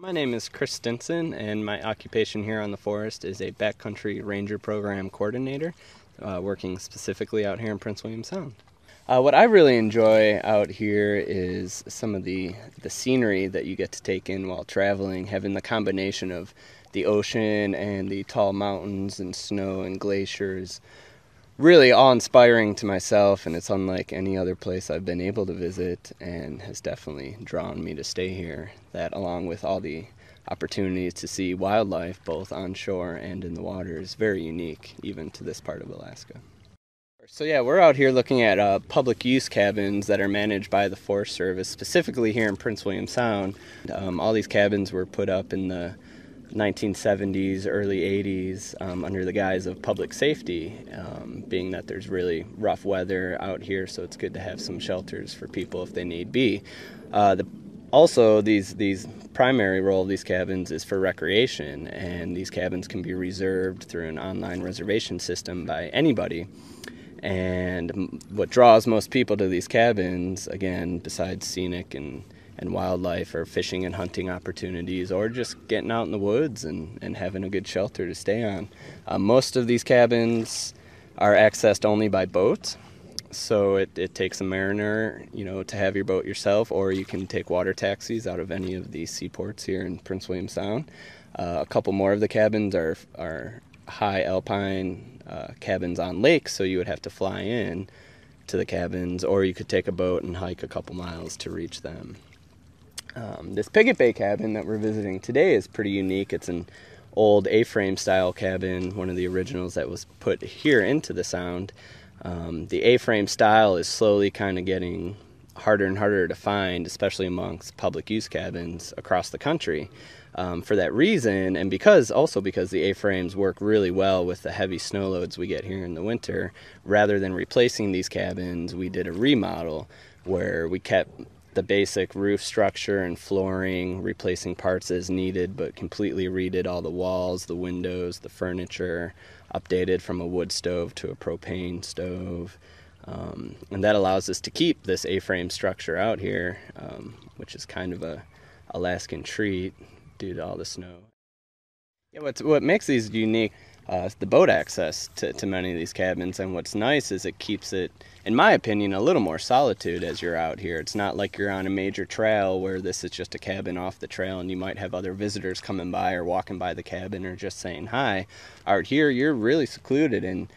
My name is Chris Stinson, and my occupation here on the forest is a backcountry ranger program coordinator, working specifically out here in Prince William Sound. What I really enjoy out here is some of the scenery that you get to take in while traveling, having the combination of the ocean and the tall mountains and snow and glaciers. Really awe-inspiring to myself, and it's unlike any other place I've been able to visit, and has definitely drawn me to stay here. That, along with all the opportunities to see wildlife both on shore and in the water, is very unique even to this part of Alaska. So yeah, we're out here looking at public use cabins that are managed by the Forest Service, specifically here in Prince William Sound. All these cabins were put up in the 1970s, early 80s, under the guise of public safety, being that there's really rough weather out here, so it's good to have some shelters for people if they need be. Also, these primary role of these cabins is for recreation, and these cabins can be reserved through an online reservation system by anybody. And what draws most people to these cabins, again, besides scenic and wildlife, or fishing and hunting opportunities, or just getting out in the woods and having a good shelter to stay on. Most of these cabins are accessed only by boat, so it takes a mariner, to have your boat yourself, or you can take water taxis out of any of these seaports here in Prince William Sound. A couple more of the cabins are high alpine cabins on lakes, so you would have to fly in to the cabins, or you could take a boat and hike a couple miles to reach them. This Pigot Bay Cabin that we're visiting today is pretty unique. It's an old A-frame style cabin, one of the originals that was put here into the Sound. The A-frame style is slowly kind of getting harder and harder to find, especially amongst public use cabins across the country. For that reason, and because the A-frames work really well with the heavy snow loads we get here in the winter, rather than replacing these cabins, we did a remodel where we kept the basic roof structure and flooring, replacing parts as needed, but completely redid all the walls, the windows, the furniture, updated from a wood stove to a propane stove. And that allows us to keep this A-frame structure out here, which is kind of a Alaskan treat due to all the snow. Yeah, what makes these unique is the boat access to many of these cabins, and what's nice is it keeps it, in my opinion, a little more solitude as you're out here. It's not like you're on a major trail where this is just a cabin off the trail and you might have other visitors coming by or walking by the cabin or just saying hi. Out here, you're really secluded, and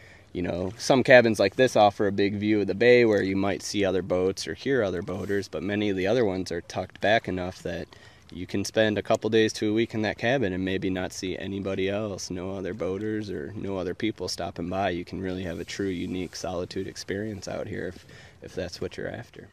some cabins like this offer a big view of the bay where you might see other boats or hear other boaters, but many of the other ones are tucked back enough that you can spend a couple days to a week in that cabin and maybe not see anybody else, no other boaters or no other people stopping by. You can really have a true, unique solitude experience out here if that's what you're after.